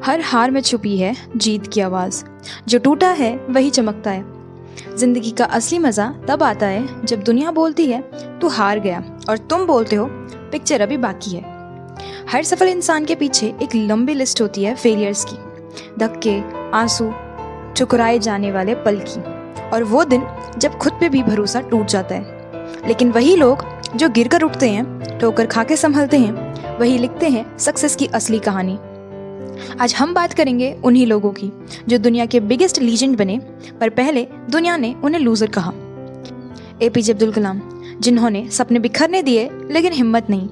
हर हार में छुपी है जीत की आवाज़। जो टूटा है वही चमकता है। जिंदगी का असली मज़ा तब आता है जब दुनिया बोलती है तू हार गया और तुम बोलते हो पिक्चर अभी बाकी है। हर सफल इंसान के पीछे एक लंबी लिस्ट होती है फेलियर्स की, धक्के, आंसू, ठुकराए जाने वाले पल की, और वो दिन जब खुद पे भी भरोसा टूट जाता है। लेकिन वही लोग जो गिर कर उठते हैं, ठोकर खा के संभलते हैं, वही लिखते हैं सक्सेस की असली कहानी। आज हम बात करेंगे उन्हीं लोगों की जो दुनिया के बिगेस्ट लीजेंड बने, पर पहले दुनिया ने उन्हें लूजर कहा। एपीजे अब्दुल कलाम, जिन्होंने सपने बिखरने दिए लेकिन हिम्मत नहीं।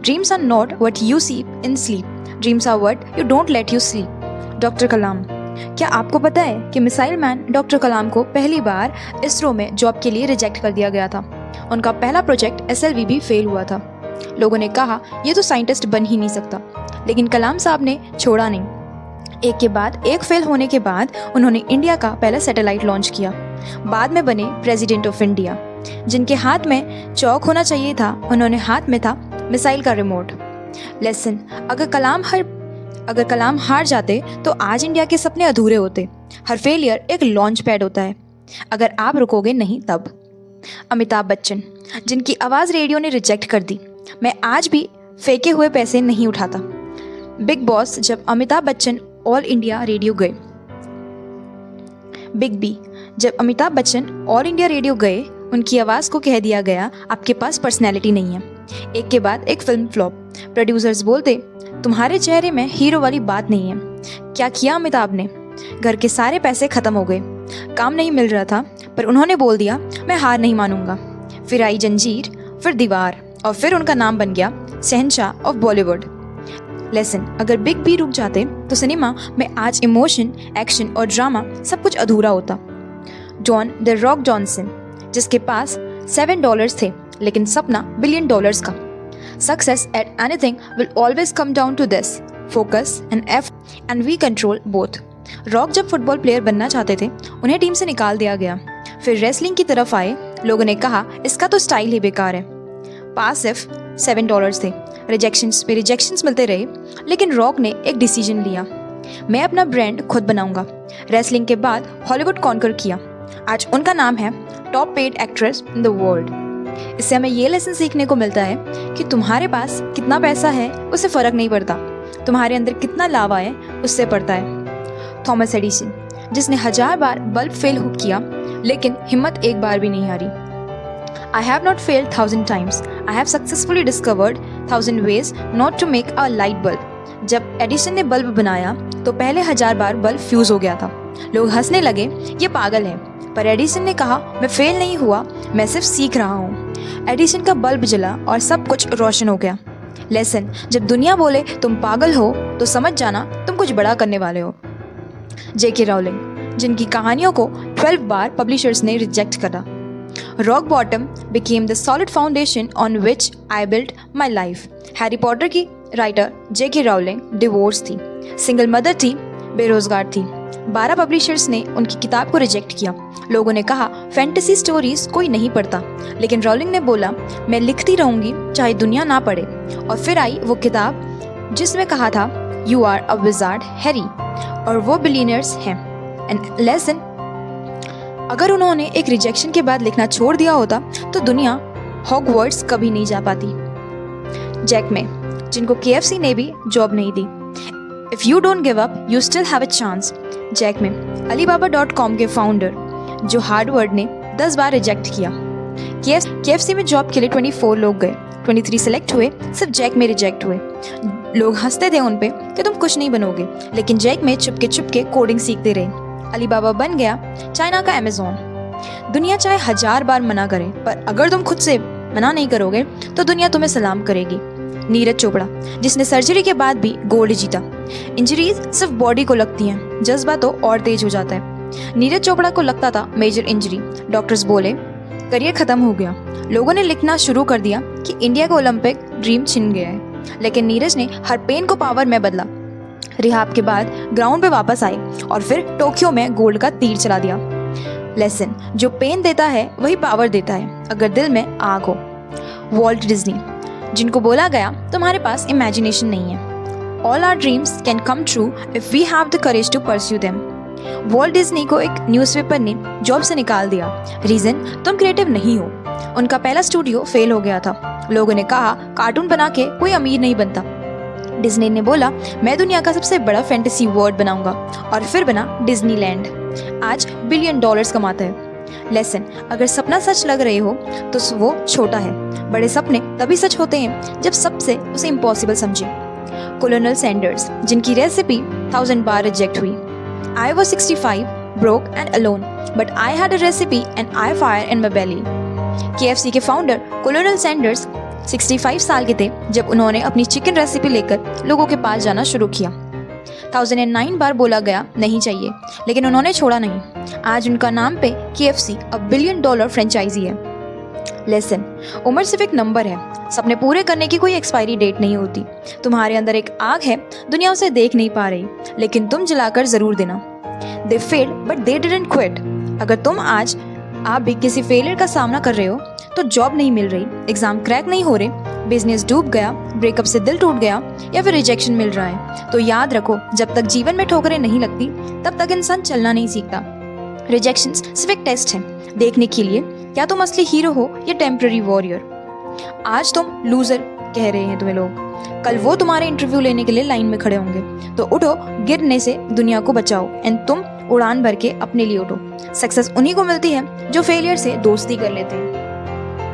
Dreams are not what you see in sleep, dreams are what you don't let you sleep. Doctor Kalam, क्या आपको पता है कि मिसाइल मैन डॉक्टर कलाम को पहली बार इसरो में जॉब के लिए रिजेक्ट कर दिया गया था। उनका पहला प्रोजेक्ट SLV भी फेल हुआ था। लोगों ने कहा ये तो साइंटिस्ट बन ही नहीं सकता, लेकिन कलाम साहब ने छोड़ा नहीं। एक के बाद एक फेल होने के बाद उन्होंने इंडिया का पहला सैटेलाइट लॉन्च किया। बाद में बने प्रेसिडेंट ऑफ इंडिया। जिनके हाथ में चौक होना चाहिए था, उन्होंने हाथ में था मिसाइल का रिमोट। लेसन, अगर कलाम हार जाते तो आज इंडिया के सपने अधूरे होते। हर फेलियर एक लॉन्च पैड होता है, अगर आप रुकोगे नहीं तब। अमिताभ बच्चन, जिनकी आवाज़ रेडियो ने रिजेक्ट कर दी। मैं आज भी फेंके हुए पैसे नहीं उठाता। बिग बॉस, जब Amitabh Bachchan all India radio गए। बिग बी, जब Amitabh Bachchan all India radio गए, उनकी आवाज़ को कह दिया गया आपके पास पर्सनैलिटी नहीं है। एक के बाद एक फिल्म फ्लॉप। प्रोड्यूसर्स बोलते तुम्हारे चेहरे में हीरो वाली बात नहीं है। क्या किया अमिताभ ने? घर के सारे पैसे खत्म हो गए, काम नहीं मिल रहा था, पर उन्होंने बोल दिया मैं हार नहीं मानूंगा। फिर आई जंजीर, फिर दीवार, और फिर उनका नाम बन गया शहंशाह ऑफ बॉलीवुड। लेसन, अगर बिग बी रुक जाते तो सिनेमा में आज इमोशन, एक्शन और ड्रामा सब कुछ अधूरा होता। जॉन द रॉक जॉनसन, जिसके पास $7 थे लेकिन सपना $1 बिलियन का। Success at anything will always come down to this, focus and we control both. Rock जब फुटबॉल प्लेयर बनना चाहते थे, उन्हें टीम से निकाल दिया गया। फिर रेसलिंग की तरफ आए, लोगों ने कहा इसका तो स्टाइल ही बेकार है। पास सिर्फ $7 थे। रिजेक्शंस मिलते रहे, लेकिन रॉक ने एक डिसीजन लिया, मैं अपना ब्रांड खुद बनाऊंगा। रेसलिंग के बाद हॉलीवुड कॉन्कर किया। आज उनका नाम है top paid actress in the world. इससे हमें ये लेसन सीखने को मिलता है कि तुम्हारे पास कितना पैसा है उससे फ़र्क नहीं पड़ता, तुम्हारे अंदर कितना लावा है उससे पड़ता है। थॉमस एडिसन, जिसने 1000 बार बल्ब फेल किया लेकिन हिम्मत एक बार भी नहीं हारी। I have not failed 1000 times. I have successfully discovered 1000 ways not to make a light bulb. जब एडिसन ने बल्ब बनाया तो पहले 1000 बार बल्ब फ्यूज हो गया था। लोग हंसने लगे, ये पागल है, पर एडिसन ने कहा मैं फेल नहीं हुआ, मैं सिर्फ सीख रहा हूँ। एडिसन का बल्ब जला और सब कुछ रोशन हो गया। लेसन, जब दुनिया बोले तुम पागल हो तो समझ जाना तुम कुछ बड़ा करने वाले हो। JK राउलिंग, जिनकी कहानियों को 12 बार पब्लिशर्स ने रिजेक्ट करा। Rock bottom became the solid foundation on which I built my life. Harry Potter की राइटर JK राउलिंग डिवोर्स थी, सिंगल मदर थी, बेरोजगार थी। 12 पब्लिशर्स ने उनकी किताब को रिजेक्ट किया। लोगों ने कहा फैंटेसी स्टोरीज कोई नहीं पढ़ता, लेकिन राउलिंग ने बोला मैं लिखती रहूंगी चाहे दुनिया ना पढ़े। और फिर आई वो किताब जिसमें कहा था you are a wizard Harry, और वो बिलियनर्स हैं। एंड लेसन, अगर उन्होंने एक रिजेक्शन के बाद लिखना छोड़ दिया होता तो दुनिया हॉगवर्ट्स कभी नहीं जा पाती। जैक में, जिनको KFC ने भी जॉब नहीं दी। If you don't give up you still have a chance. Jack में, alibaba.com के फाउंडर जो हार्वर्ड ने 10 बार रिजेक्ट किया। KFC में जॉब के लिए 24 लोग गए, 23 सेलेक्ट हुए, सिर्फ जैक में रिजेक्ट हुए। लोग हंसते थे उन पे कि तुम कुछ नहीं बनोगे, लेकिन जैक में चुपके कोडिंग सीखते रहे। अलीबाबा बन गया चाइना का अमेज़न। दुनिया चाहे 1000 बार मना करे, पर अगर तुम खुद से मना नहीं करोगे तो दुनिया तुम्हें सलाम करेगी। नीरज चोपड़ा, जिसने सर्जरी के बाद भी गोल्ड जीता। इंजरीज सिर्फ बॉडी को लगती हैं, जज्बा तो और तेज हो जाता है। नीरज चोपड़ा को लगता था मेजर इंजरी, डॉक्टर्स बोले करियर खत्म हो गया। लोगों ने लिखना शुरू कर दिया कि इंडिया का ओलंपिक ड्रीम छिन गया है, लेकिन नीरज ने हर पेन को पावर में बदला। रिहाब के बाद ग्राउंड पे वापस आए और फिर टोक्यो में गोल्ड का तीर चला दिया। लेसन, जो पेन देता है वही पावर देता है, अगर दिल में आग हो। वॉल्ट डिज्नी, जिनको बोला गया तुम्हारे पास इमेजिनेशन नहीं है। All our dreams can come true if we have the courage to pursue them. Walt Disney को एक न्यूज़पेपर ने जॉब से निकाल दिया। रीजन, तुम क्रिएटिव नहीं हो। उनका पहला स्टूडियो फेल हो गया था। लोगों ने कहा कार्टून बना के कोई अमीर नहीं बनता। डिज्नी ने बोला मैं दुनिया का सबसे बड़ा फैंटेसी वर्ल्ड बनाऊंगा, और फिर बना डिज्नीलैंड। आज $1 बिलियन कमाता है। लेसन, अगर सपना सच लग रहे हो तो वो छोटा है। बड़े सपने तभी सच होते हैं जब सबसे उसे इम्पॉसिबल समझे। कोलोनल सैंडर्स, जिनकी रेसिपी 1000 बार रिजेक्ट हुई। I was 65, broke and alone, but I had a recipe and I fire in my belly. KFC के फाउंडर कोलोनल सैंडर्स 65 साल के थे जब उन्होंने अपनी चिकन रेसिपी लेकर लोगों के पास जाना शुरू किया। 1009 बार बोला गया नहीं चाहिए, लेकिन उन्होंने छोड़ा नहीं। आज उनका नाम पे KFC $1 बिलियन फ्रेंचाइजी है। लेसन, उम्र सिर्फ एक नंबर है। सपने पूरे करने की कोई एक्सपायरी डेट नहीं होती। तुम्हारे अंदर एक आग है, दुनिया उसे देख नहीं पा रही, लेकिन तुम जलाकर जरूर देना। They failed, but they didn't quit. अगर तुम आज आप भी किसी फेलियर का सामना कर रहे हो तो जॉब नहीं मिल रही, एग्जाम क्रैक नहीं हो रहे, बिजनेस डूब गया, ब्रेकअप से दिल टूट गया या फिर रिजेक्शन मिल रहा है, तो याद रखो जब तक जीवन में ठोकरें नहीं लगती तब तक इंसान चलना नहीं सीखता। रिजेक्शन सिर्फ एक टेस्ट है देखने के लिए क्या तुम असली हीरो हो या टेम्पररी वॉरियर। आज तुम लूजर कह रहे हैं तुम्हें लोग, कल वो तुम्हारे इंटरव्यू लेने के लिए लाइन में खड़े होंगे। तो उठो, गिरने से दुनिया को बचाओ एंड तुम उड़ान भर के अपने लिए उठो। सक्सेस उन्हीं को मिलती है जो फेलियर से दोस्ती कर लेते हैं।